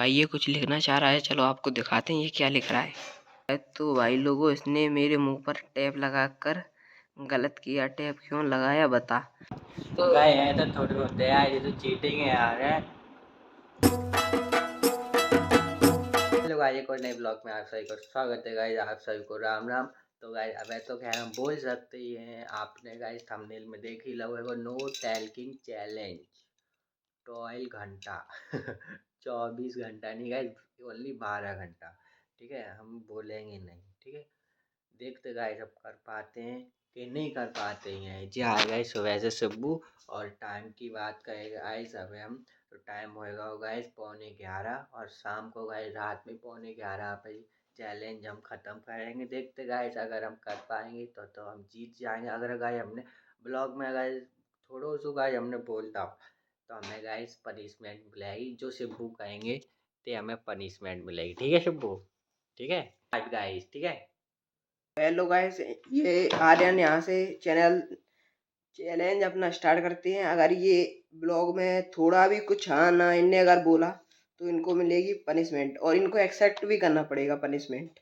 भाई ये कुछ लिखना चाह रहा है, चलो आपको दिखाते हैं ये क्या लिख रहा है। तो भाई लोगों, इसने मेरे मुंह पर टैप लगाकर गलत किया। टैप क्यों लगाया बता। तो गाय है तो थोड़ी होते हैं यार, ये तो चीटिंग है यार। हेलो गाइस, एक और नए ब्लॉग में आप सभी को स्वागत है गाइस। आप सभी को राम राम। तो गाइस अब तो खैर हम बोल सकते ही हैं, आपने गाइस थंबनेल में देख ही लगेगा, नो टैल्किंग चैलेंज टॉयल घंटा 24 घंटा नहीं गाइस, ओनली 12 घंटा। ठीक है, हम बोलेंगे नहीं। ठीक है, देखते गाइस अब कर पाते हैं कि नहीं कर पाते हैं। जी हाँ गाइस, सुबह से सुबह और टाइम की बात करेगा गाइस अब हम, तो टाइम होएगा गाइस 11:45 और शाम को गाइस रात में 11:45 पे चैलेंज हम ख़त्म करेंगे। देखते गाइस अगर हम कर पाएंगे तो हम जीत जाएंगे। अगर गाइस हमने ब्लॉग में गाइस थोड़ा सा गाइस हमने बोलता तो हमें गाइस पनिशमेंट मिलेगी, जो शिब्बू कहेंगे तो हमें पनिशमेंट मिलेगी। ठीक है शिब्बू, ठीक है गाइस, ठीक है। हेलो गाइस, ये आर्यन यहाँ से चैलेंज अपना स्टार्ट करते हैं। अगर ये ब्लॉग में थोड़ा भी कुछ हाँ ना इनने अगर बोला तो इनको मिलेगी पनिशमेंट और इनको एक्सेप्ट भी करना पड़ेगा पनिशमेंट।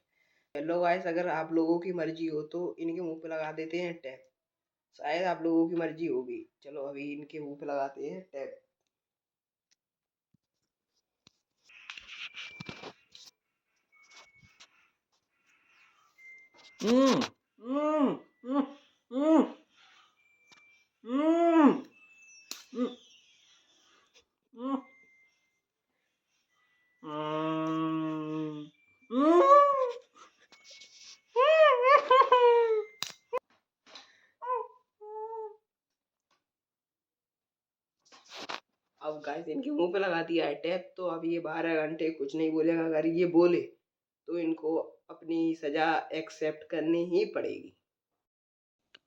हेलो गाइस, अगर आप लोगों की मर्जी हो तो इनके मुंह पे लगा देते हैं टैप। शायद आप लोगों की मर्जी होगी। चलो अभी इनके मुंह पे लगाते हैं tap. Mm, mm, mm, mm, mm, mm, mm, mm, अब गाइस इनके मुंह पे लगा दिया है टैप, तो अब ये 12 घंटे कुछ नहीं बोलेगा। अगर ये बोले तो इनको अपनी सजा एक्सेप्ट करनी ही पड़ेगी।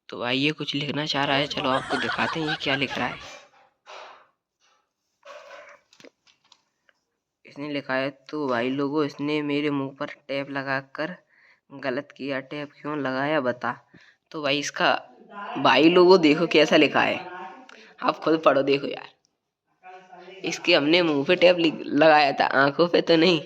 तो भाई ये कुछ लिखना चाह रहा है, चलो आपको दिखाते हैं ये क्या लिख रहा है। इसने लिखा है, तो भाई लोगों, इसने मेरे मुंह पर टैप लगाकर गलत किया। टैप क्यों लगाया बता। तो भाई इसका भाई लोगों देखो कैसा लिखा है, आप खुद पढ़ो देखो यार। इसके हमने मुंह पे टैप लगाया था, आंखों पे तो नहीं।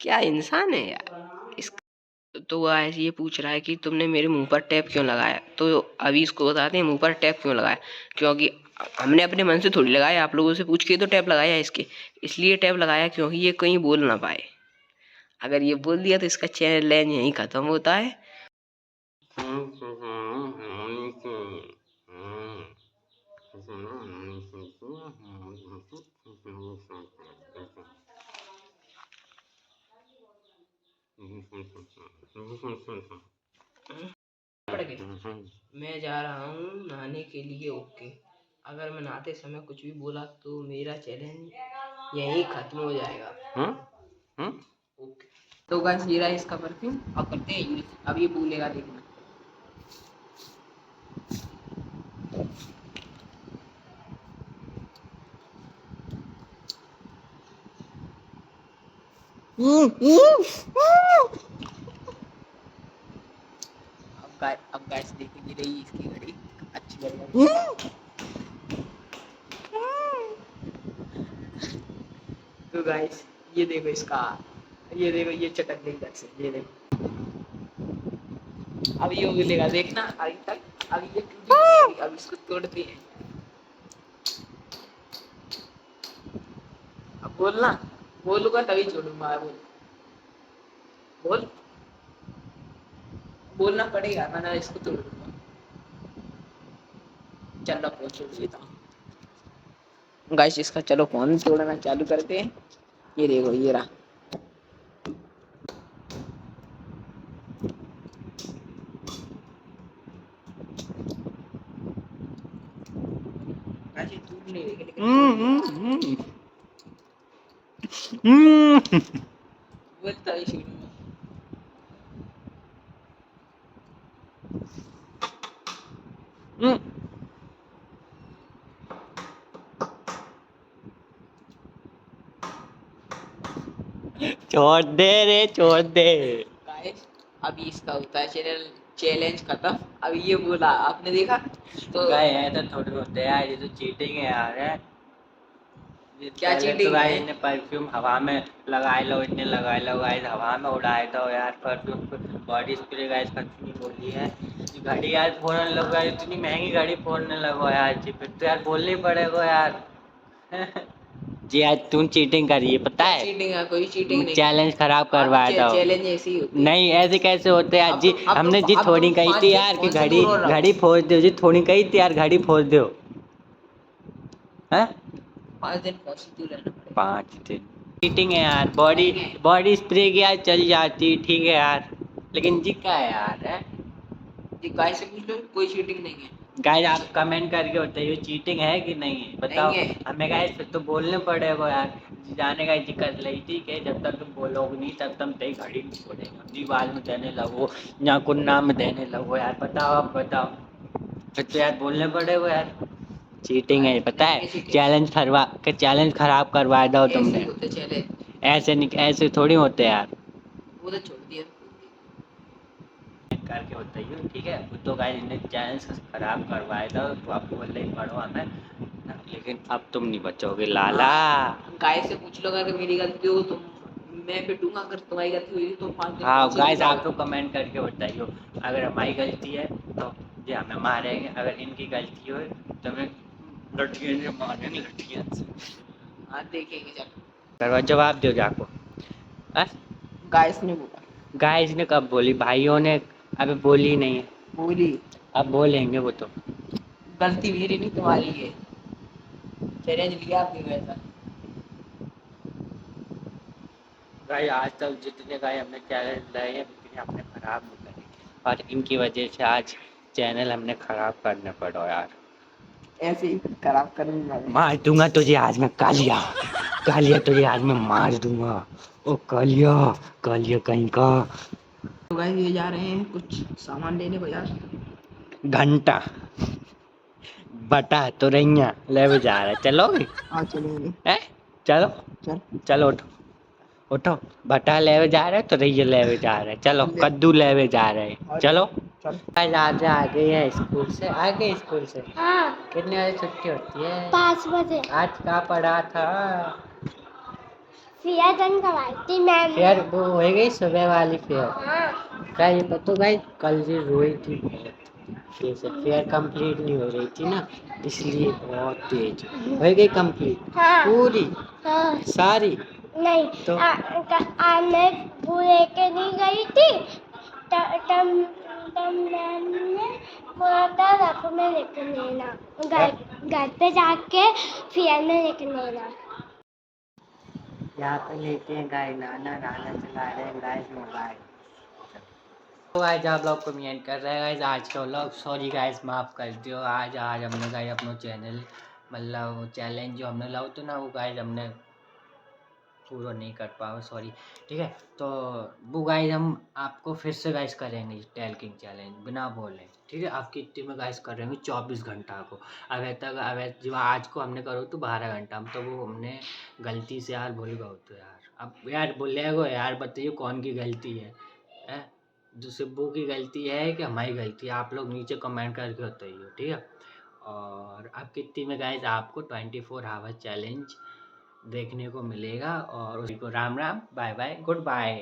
क्या इंसान है यार इसका। तो वह ऐसे ये पूछ रहा है कि तुमने मेरे मुंह पर टैप क्यों लगाया। तो अभी इसको बताते हैं मुंह पर टैप क्यों लगाया। क्योंकि हमने अपने मन से थोड़ी लगाया, आप लोगों से पूछ के तो टैप लगाया है इसके। इसलिए टैप लगाया क्योंकि ये कहीं बोल ना पाए। अगर ये बोल दिया तो इसका चैलेंज यहीं खत्म होता है। मैं जा रहा हूँ नहाने के लिए। ओके, अगर मैं नहाते समय कुछ भी बोला तो मेरा चैलेंज यहीं खत्म हो जाएगा। ओके, तो गाइस ये रहा इसका परफ्यूम। अब करते हैं यूज। अब ये बोलेगा देखना। अब गाइस देखिए रही इसकी घड़ी अच्छी लग। तो गाइस ये देखो इसका, ये देखो ये चटक गई इधर से, ये देखो। अब ये बोलेगा देखना अभी तक। अब ये टूटी नहीं, अब इसको तोड़ते हैं। अब बोलना, बोलूंगा तभी छोड़ूंगा। बोल बोल, बोलना पड़ेगा वरना इसको तोड़ दूंगा। चलो फोन छोड़ देता हूँ गाइस इसका। चलो फोन तोड़ना चालू करते हैं। ये देखो ये रहा। गाइस ये टूट नहीं रही लेकिन वो तभी छोड़ूंगा। छोड़ दे रे, छोड़ दे। गाइस अभी इसका होता है चैलेंज खत्म। अभी ये बोला आपने देखा तो गाय है तो थोड़ी होते हैं यार, ये तो चीटिंग है यार। क्या पहले तो चीटिंग गाइस है? इतने परफ्यूम हवा में लगाए लो, इतने लगाए लो गाइस, हवा में उड़ाए दो यार परफ्यूम। बॉडी स्प्रे गाइस कितनी बोली है। ये घड़ी यार फोड़ने लगो यार, इतनी महंगी घड़ी फोड़ने लगो यार जी, फिर तो यार बोलना ही पड़ेगा यार। जी आज तुम चीटिंग करी है पता क्या है, चीटिंग है? कोई चीटिंग नहीं है। चैलेंज खराब हाँ तो करवाया था। चैलेंज ऐसे ही होते हैं। नहीं ऐसे कैसे होते यार जी, हमने जी अब थोड़ी तुम कही थी यार कि फोन से घड़ी दूर हो रहो। घड़ी फोड़ दो जी, थोड़ी कही थी यार घड़ी फोड़ दो हैं। 5 दिन फोन से दूर रहना पड़ेगा। 5 दिन चीटिंग है यार, बॉडी नहीं है बॉडी स्प्रे की यार चल जाती ठीक है यार, लेकिन जी क्या है यार है। जी, गाय से पूछ लो, कोई चीटिंग नहीं है। गाइस आप कमेंट करके बताइए चीटिंग है कि नहीं है, बताओ नहीं है। हमें गाइस, फिर तो बोलने पड़ेगा यार। जाने का दिक्कत रही थी कि जब तक तुम बोलोगे नहीं तब तक तेरी घड़ी नहीं छोड़ेगा, दीवार में देने लगो या कुन्ना में देने लगो यार, बताओ आप बताओ, फिर तो यार बोलने पड़ेगा यार। चीटिंग है पता नहीं है, है चीटिंग। चैलेंज खराब करवा दो ऐसे ही तुमने। होते चैलेंज। ऐसे नहीं, ऐसे थोड़ी होते यार। वो तो छोड़ दिया। करके बताइए ठीक है, वो तो गाइस ने चैलेंज खराब करवाया था तो आपको बोलना ही पड़ो हमें, लेकिन अब तुम नहीं बचोगे लाला। हाँ, गाय से पूछ लो, अगर मेरी गलती हो तो मैं पिटूंगा, अगर तुम्हारी गलती हुई तो 5 दिन हाँ फोन से दूर गाइस आप रहो। तो कमेंट करके बताइए, अगर हमारी गलती है तो ये हमें मारेंगे, अगर इनकी गलती हो तो हमें लठियों से मारेंगे, लठियों से। हाँ देखेंगे चल। करवा जवाब दो जाको। गाइस ने बोला। गाइस ने कब बोली, भाइयों ने अभी बोली नहीं है, बोली। अब बोलेंगे वो तो। गलती मेरी नहीं, तुम्हारी है। चैलेंज लिया आपने वैसा। गाइस आज तक जितने गाय हमने चैलेंज लाए हैं उतने हमने खराब नहीं करे, और इनकी वजह से आज चैनल हमने खराब करने पड़ो यार। ऐसे ही खराब करने वाले। मार दूंगा तुझे आज मैं, कालिया कालिया तुझे आज मैं मार दूंगा, ओ कालिया, कालिया कहीं का। तो गाइस ये जा रहे हैं कुछ सामान लेने बाजार। घंटा बटा तो रैया ले जा रहा है, चलोगे हाँ चलेंगे। है, चलो चल। चलो उठो उठो, भटा लेवे जा रहे तो रैया लेवे जा रहे, चलो ले। कद्दू लेवे जा रहे और चलो। चल। आज आज आ गई है स्कूल से, आ गई स्कूल से। हाँ कितने बजे छुट्टी होती है? 5 बजे। आज क्या पढ़ा था? फिर जन करवाई थी मैम फेयर ने। वो हो गई सुबह वाली फेयर। हाँ क्या ये पता भाई, कल जी रोई थी बहुत, जैसे फेयर कंप्लीट नहीं हो रही थी ना, इसलिए बहुत तेज हो गई कंप्लीट हाँ पूरी हाँ सारी। नहीं तो मैं वो लेके नहीं गई थी। तब तब मैम ने बोला था रखो में लेके लेना, घर घर पे जाके फिर में लेके लेना। यहाँ पे लेते हैं गाय, नाना नाना चला रहे हैं गाय मोबाइल। तो गाइस आप लोग कमेंट कर रहे हैं गाइस, आज के लोग सॉरी गाइस माफ़ कर दियो, आज आज हमने गाइस अपना चैनल मतलब चैलेंज जो हमने लाओ तो ना वो गाइस हमने पूरा नहीं कर पाओ सॉरी, ठीक है। तो वो गाइस हम आपको फिर से गाइस करेंगे टैलकिंग चैलेंज बिना बोले, ठीक है। आपकी इतने में गाइस करेंगे 24 घंटा को, अगर तक अगर जो आज को हमने करो तो 12 घंटा, हम तो वो हमने गलती से यार भूल गए तो यार, अब यार बोलेगो यार बताइए कौन की गलती है जो सिब्बू की गलती है कि हमारी गलती है, आप लोग नीचे कमेंट करके बताइए ठीक है। और अब कितनी में गाइस आपको 24 आवर चैलेंज देखने को मिलेगा, और उसी को Ram Ram bye bye good bye.